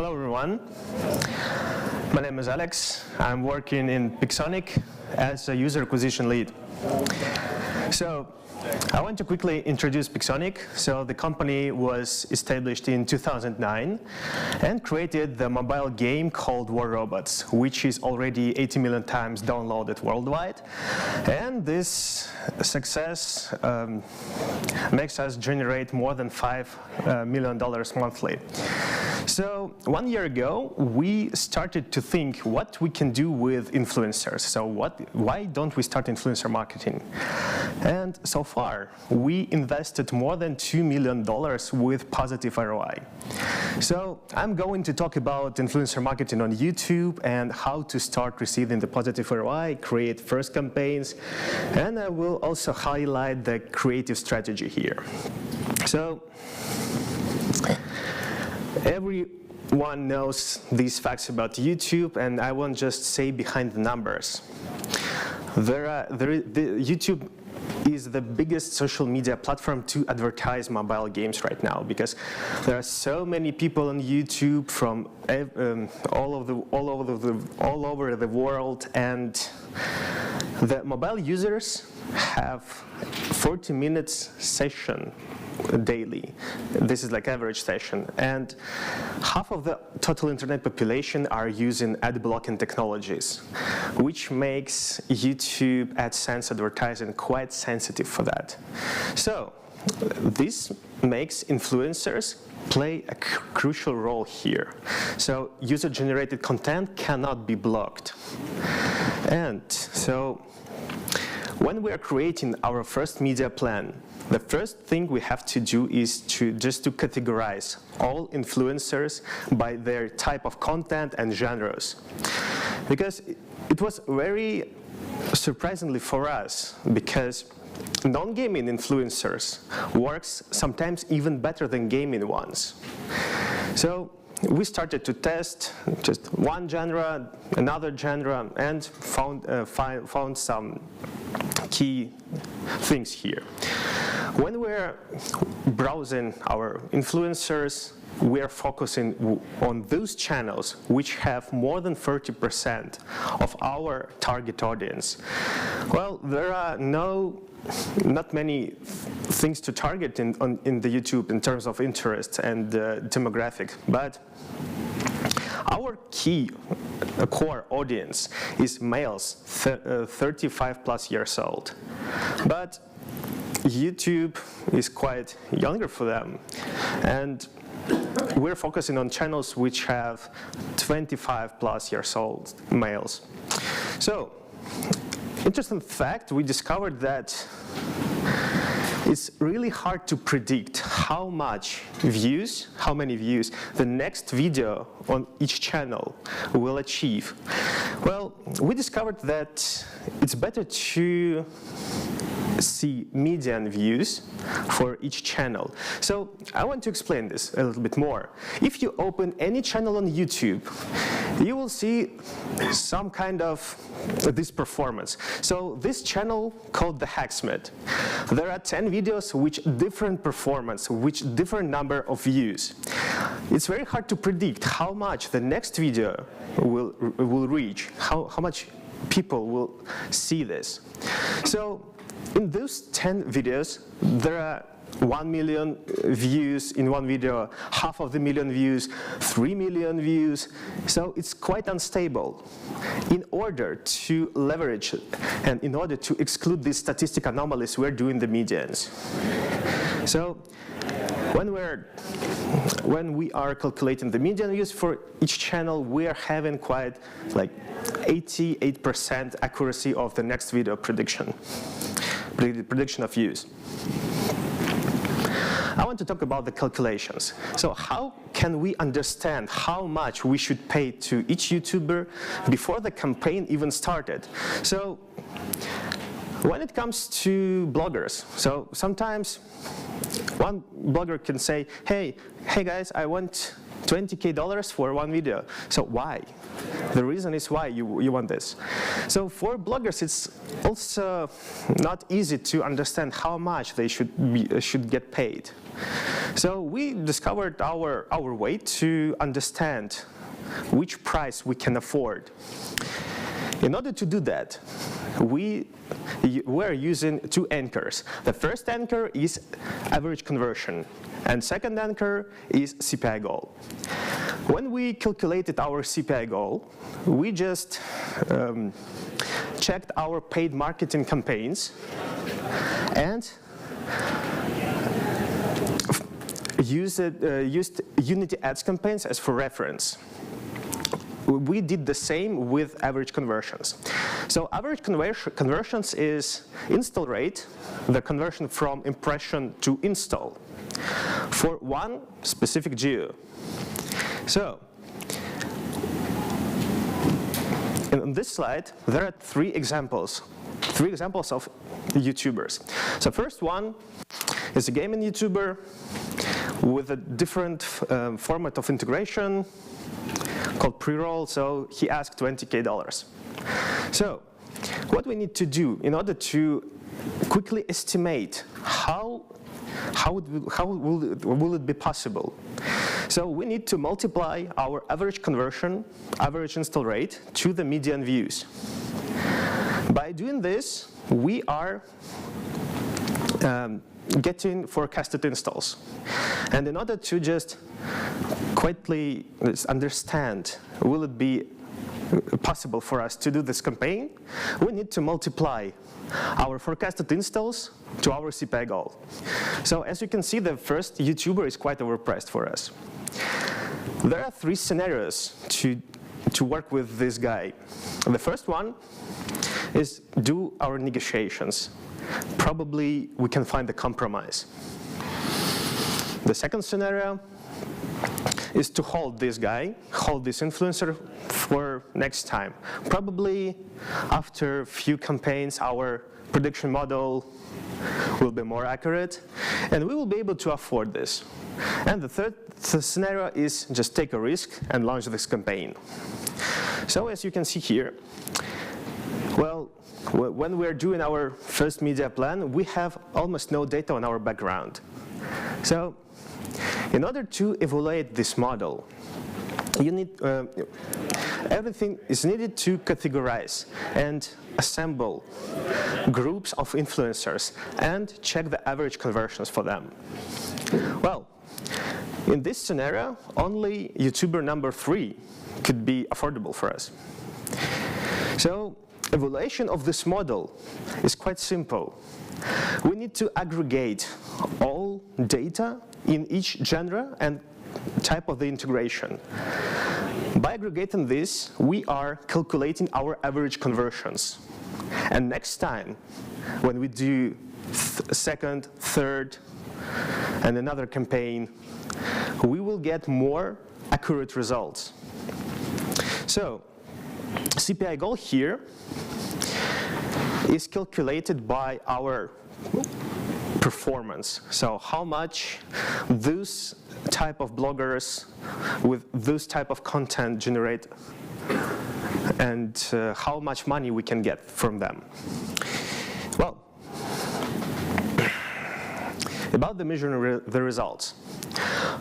Hello everyone, my name is Alex. I'm working in Pixonic as a user acquisition lead. So I want to quickly introduce Pixonic. So the company was established in 2009 and created the mobile game called War Robots, which is already 80 million times downloaded worldwide. And this success makes us generate more than $5 million monthly. So 1 year ago, we started to think what we can do with influencers. So why don't we start influencer marketing? And so far, we invested more than $2 million with positive ROI. So I'm going to talk about influencer marketing on YouTube and how to start receiving the positive ROI, create first campaigns, and I will also highlight the creative strategy here. So everyone knows these facts about YouTube, and I won't just say behind the numbers. YouTube is the biggest social media platform to advertise mobile games right now, because there are so many people on YouTube from all over the world, and the mobile users have 40 minutes session daily. This is like average session, and half of the total internet population are using ad blocking technologies, which makes YouTube AdSense advertising quite sensitive for that. So this makes influencers play a crucial role here. So user-generated content cannot be blocked. And so when we are creating our first media plan, the first thing we have to do is to categorize all influencers by their type of content and genres. Because it was very surprisingly for us, because non-gaming influencers works sometimes even better than gaming ones. So we started to test just one genre, another genre, and found some key things here. When we're browsing our influencers, we are focusing on those channels which have more than 30% of our target audience. Well, there are not many things to target in the YouTube in terms of interest and demographic, but our key core audience is males 35 plus years old. But YouTube is quite younger for them, and we're focusing on channels which have 25 plus years old males. So, interesting fact, we discovered that it's really hard to predict how many views the next video on each channel will achieve. Well, we discovered that it's better to see median views for each channel. So I want to explain this a little bit more. If you open any channel on YouTube, you will see some kind of this performance. So this channel called the Hacksmith, there are 10 videos with different performance, with different number of views. It's very hard to predict how much the next video will reach, how much people will see this. So in those 10 videos, there are 1 million views in one video, half of the million views, 3 million views. So it's quite unstable. In order to leverage it, and in order to exclude these statistic anomalies, we're doing the medians. So when we are calculating the median views for each channel, we are having quite like 88% accuracy of the next video prediction of views. I want to talk about the calculations. So how can we understand how much we should pay to each YouTuber before the campaign even started? So when it comes to bloggers, so sometimes one blogger can say, hey guys, I want $20K for one video. So why? The reason is why you want this. So for bloggers, it's also not easy to understand how much they should get paid. So we discovered our way to understand which price we can afford. In order to do that, we're using two anchors. The first anchor is average conversion, and second anchor is CPI goal. When we calculated our CPI goal, we just checked our paid marketing campaigns and used Unity Ads campaigns as for reference. We did the same with average conversions. So average conversions is install rate, the conversion from impression to install, for one specific geo. So in this slide, there are three examples of YouTubers. So first one is a gaming YouTuber with a different format of integration called pre-roll, so he asked $20K. So what we need to do in order to quickly estimate how will it be possible? So we need to multiply our average conversion, average install rate to the median views. By doing this, we are getting forecasted installs. And in order to just quickly understand, will it be possible for us to do this campaign, we need to multiply our forecasted installs to our CPI goal. So as you can see, the first YouTuber is quite overpriced for us. There are three scenarios to work with this guy. The first one is do our negotiations. Probably we can find a compromise. The second scenario is to hold this guy, hold this influencer for next time. Probably after a few campaigns, our prediction model will be more accurate, and we will be able to afford this. And the third scenario is just take a risk and launch this campaign. So as you can see here, well, when we're doing our first media plan, we have almost no data on our background. So in order to evaluate this model, you need everything is needed to categorize and assemble groups of influencers and check the average conversions for them. Well, in this scenario, only YouTuber number 3 could be affordable for us. So evaluation of this model is quite simple. We need to aggregate all data in each genre and type of the integration. By aggregating this, we are calculating our average conversions. And next time, when we do second, third, and another campaign, we will get more accurate results. So, CPI goal here is calculated by our performance. So how much those type of bloggers with those type of content generate and how much money we can get from them. Well, about the measuring the results.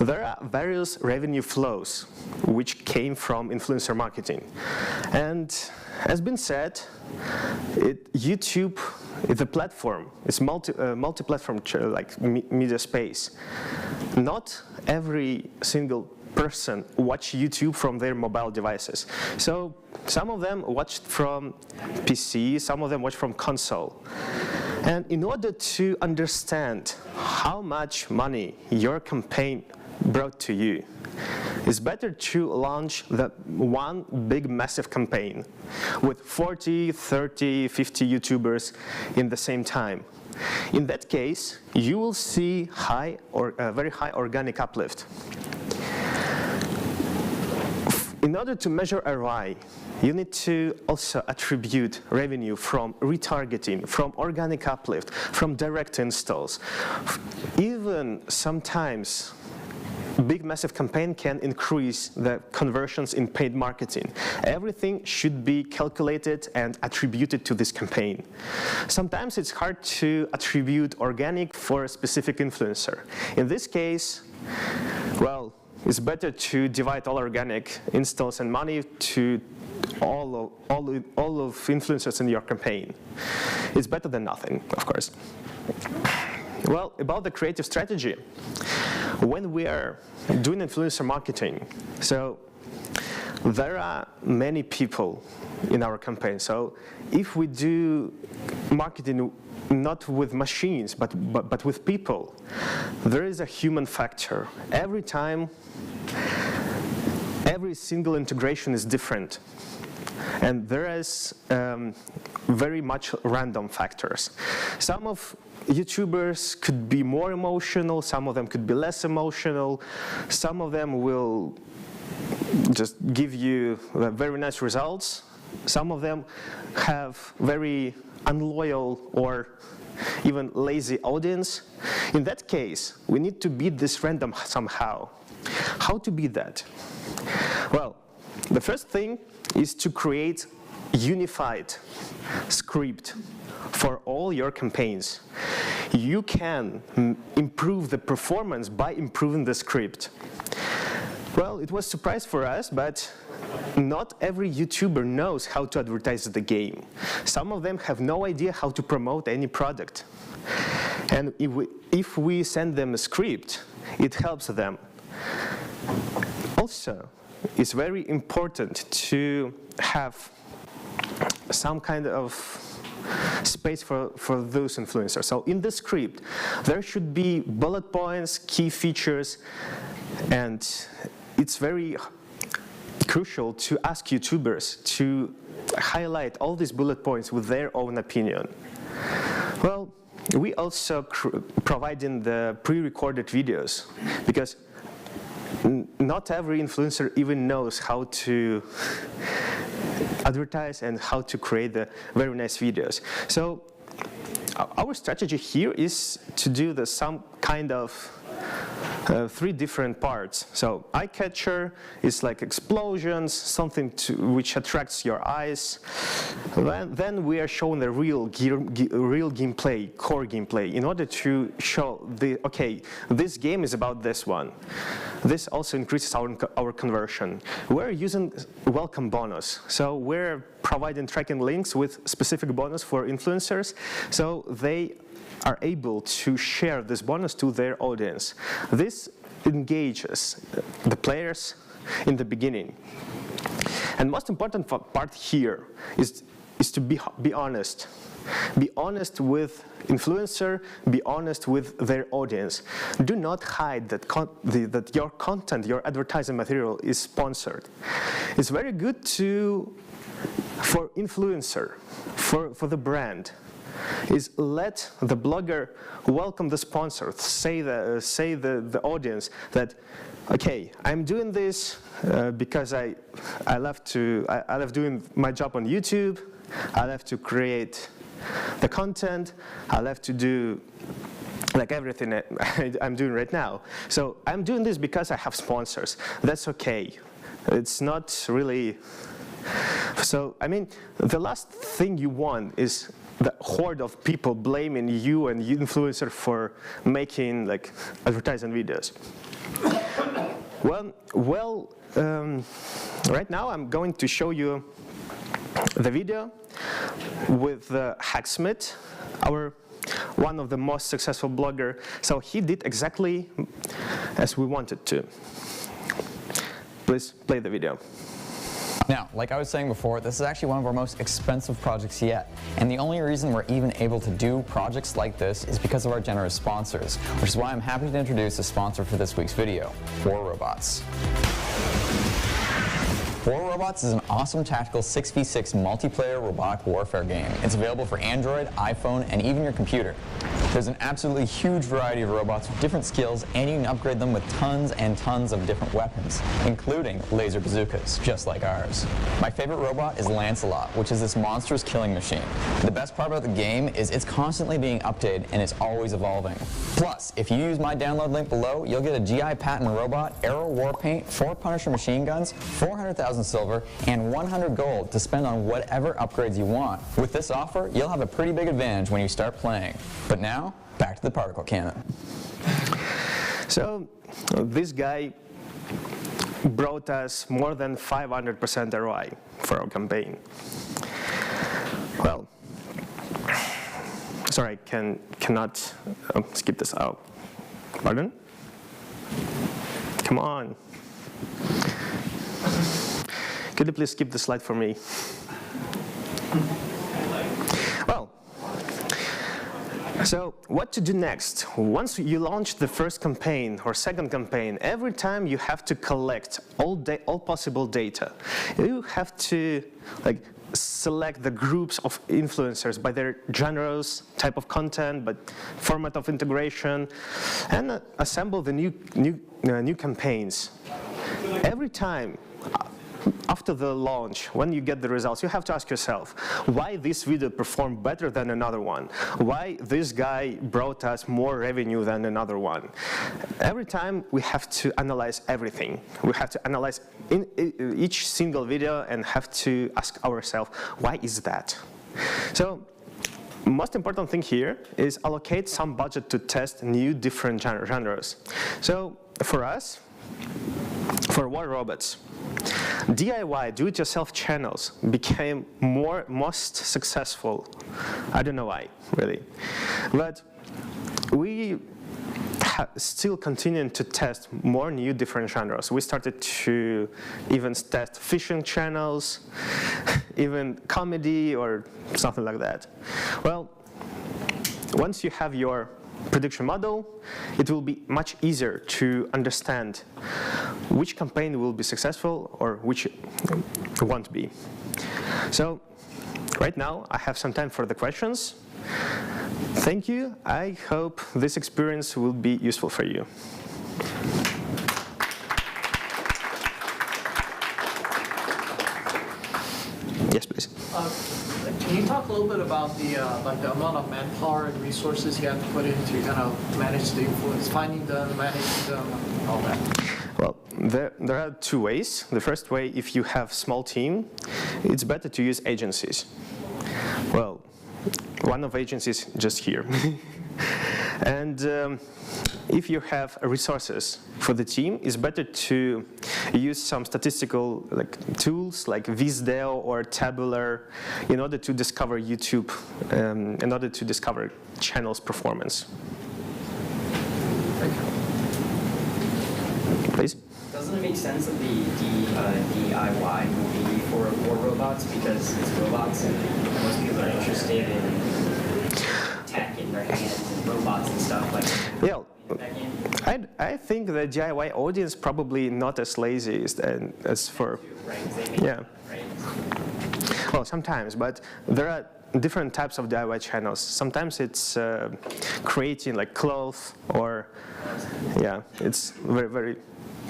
There are various revenue flows which came from influencer marketing. And as been said, YouTube, the platform, is multi-platform like media space. Not every single person watch YouTube from their mobile devices. So some of them watched from PC, some of them watch from console. And in order to understand how much money your campaign brought to you, it's better to launch the one big massive campaign with 40, 30, 50 YouTubers in the same time. In that case, you will see very high organic uplift. In order to measure ROI, you need to also attribute revenue from retargeting, from organic uplift, from direct installs. Even sometimes big massive campaign can increase the conversions in paid marketing. Everything should be calculated and attributed to this campaign. Sometimes it's hard to attribute organic for a specific influencer. In this case, well, it's better to divide all organic installs and money to all of influencers in your campaign. It's better than nothing, of course. Well, about the creative strategy, when we are doing influencer marketing, so there are many people in our campaign. So if we do marketing not with machines, but with people, there is a human factor. Every time, every single integration is different. And there is very much random factors. Some of YouTubers could be more emotional, some of them could be less emotional, some of them will just give you very nice results, some of them have very unloyal or even lazy audience. In that case, we need to beat this random somehow. How to beat that? Well, the first thing is to create unified script for all your campaigns. You can improve the performance by improving the script. Well, it was a surprise for us, but not every YouTuber knows how to advertise the game. Some of them have no idea how to promote any product. And if we send them a script, it helps them. Also, it's very important to have some kind of space for those influencers. So in the script, there should be bullet points, key features, and it's very crucial to ask YouTubers to highlight all these bullet points with their own opinion. Well, we also provide in the pre-recorded videos, because not every influencer even knows how to advertise and how to create the very nice videos. So our strategy here is to do some kind of 3 different parts. So eye catcher is like explosions, something which attracts your eyes. Then we are showing the real gameplay, core gameplay, in order to show okay, this game is about this one. This also increases our conversion. We're using welcome bonus. So we're providing tracking links with specific bonus for influencers, so they are able to share this bonus to their audience. This engages the players in the beginning. And most important part here is to be honest. Be honest with influencer, be honest with their audience. Do not hide that your content, your advertising material is sponsored. It's very good for influencer, for the brand, is let the blogger welcome the sponsor, say the audience that, okay, I'm doing this because I love doing my job on YouTube, I love to create the content, I love to do like everything I'm doing right now. So I'm doing this because I have sponsors. That's okay. It's not really. So I mean, the last thing you want is the horde of people blaming you and you influencer for making like advertising videos. Well, right now I'm going to show you the video with Hacksmith, one of the most successful blogger. So he did exactly as we wanted to. Please play the video. Now, like I was saying before, this is actually one of our most expensive projects yet. And the only reason we're even able to do projects like this is because of our generous sponsors, which is why I'm happy to introduce the sponsor for this week's video, 4Robots. 4Robots is an awesome tactical 6v6 multiplayer robotic warfare game. It's available for Android, iPhone, and even your computer. There's an absolutely huge variety of robots with different skills, and you can upgrade them with tons and tons of different weapons, including laser bazookas, just like ours. My favorite robot is Lancelot, which is this monstrous killing machine. The best part about the game is it's constantly being updated and it's always evolving. Plus, if you use my download link below, you'll get a GI patent robot, Arrow war paint, 4 Punisher machine guns, 400,000 silver, and 100 gold to spend on whatever upgrades you want. With this offer, you'll have a pretty big advantage when you start playing. But now, back to the particle cannon. So, this guy brought us more than 500% ROI for our campaign. Well, sorry, cannot skip this out. Pardon? Come on. Could you please skip the slide for me? Well, so what to do next? Once you launch the first campaign or second campaign, every time you have to collect all possible data. You have to select the groups of influencers by their genres, type of content, but format of integration, and assemble the new campaigns. Every time after the launch, when you get the results, you have to ask yourself, why this video performed better than another one? Why this guy brought us more revenue than another one? Every time we have to analyze everything. We have to analyze each single video and have to ask ourselves, why is that? So, most important thing here is allocate some budget to test new different genres. So, for us, for war robots, DIY, do-it-yourself channels became most successful. I don't know why, really. But we still continuing to test more new different genres. We started to even test fishing channels, even comedy or something like that. Well, once you have your prediction model, it will be much easier to understand which campaign will be successful or which won't be. So right now I have some time for the questions. Thank you. I hope this experience will be useful for you. Yes, please. Can you talk a little bit about the the amount of manpower and resources you have to put in to kind of manage the influence, finding them, managing them, and all that? Well, there are two ways. The first way, if you have small team, it's better to use agencies. Well, one of agencies just here. And if you have resources for the team, it's better to use some statistical tools like Visdeo or Tabular in order to discover YouTube, in order to discover channels' performance. Please? Doesn't it make sense that the DIY will be for war robots because it's robots and most people are interested in tech in their hands and robots and stuff like that? Yeah. I think the DIY audience probably not as lazy as for, yeah. Well, sometimes, but there are different types of DIY channels. Sometimes it's creating clothes or, yeah, it's very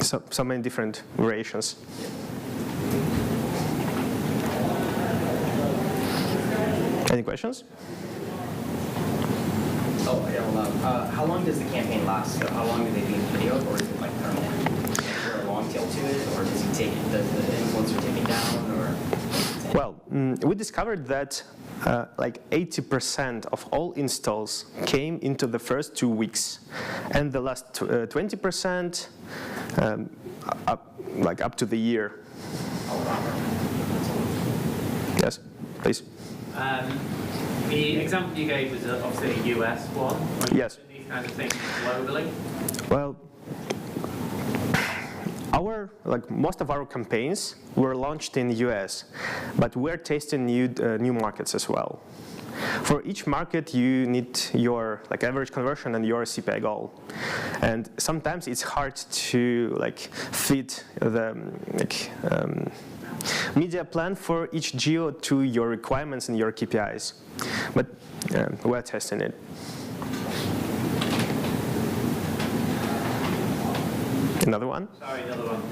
so many different variations. Any questions? Oh, I don't know. How long does the campaign last? So how long do they do the video, or is it permanent? Is there a long tail to it, or does the influencer take it down, or? Well, we discovered that 80% of all installs came into the first 2 weeks, and the last 20% up to the year. Yes, please. The example you gave was obviously a US one. Yes. These kinds of things globally. Well, most of our campaigns were launched in the US, but we're testing new markets as well. For each market, you need your average conversion and your CPI goal, and sometimes it's hard to fit the media plan for each geo to your requirements and your KPIs, but we're testing it. Another one? Sorry, another one.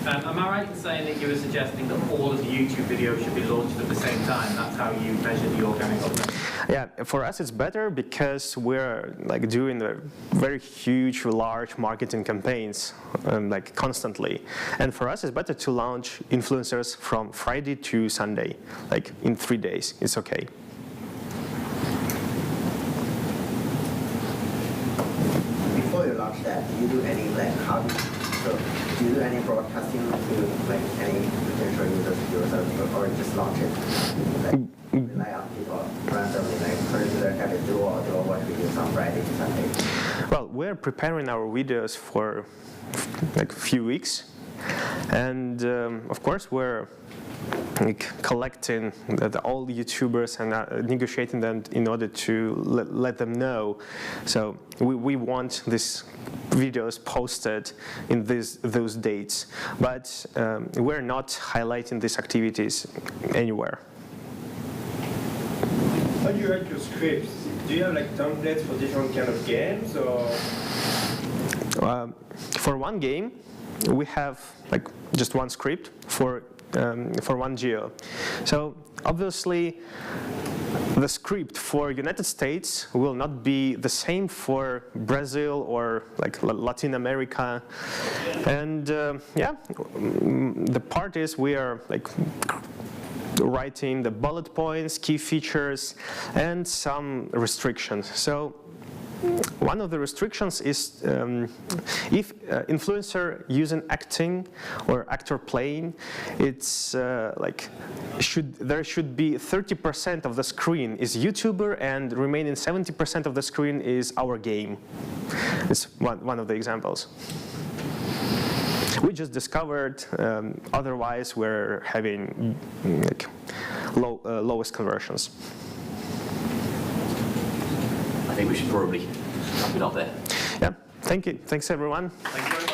Am I right in saying that you were suggesting that all of the YouTube videos should be launched at the same time? That's how you measure the organic uplift? Yeah, for us it's better because we're like doing a very huge, large marketing campaigns like constantly. And for us it's better to launch influencers from Friday to Sunday, like in 3 days. It's okay. Before you launch that, do you do any do you do any broadcasting to like any potential users or just launch it? Like rely on people randomly, like according to their habit, do or watch videos on Friday to Sunday? Well, we're preparing our videos for like a few weeks, and of course we're collecting all the YouTubers and negotiating them in order to let them know. So we want these videos posted in those dates, but we're not highlighting these activities anywhere. How do you write your scripts? Do you have like templates for different kind of games, or? For one game, we have like just one script for one geo. So obviously the script for United States will not be the same for Brazil or like Latin America. And yeah, the part is we are like writing the bullet points, key features, and some restrictions. So one of the restrictions is if influencer using acting or actor playing, it's like there should be 30% of the screen is YouTuber and remaining 70% of the screen is our game. It's one of the examples. We just discovered, otherwise we're having like lowest conversions. I think we should probably wrap it up there. Yeah, thank you. Thanks everyone. Thank you very much.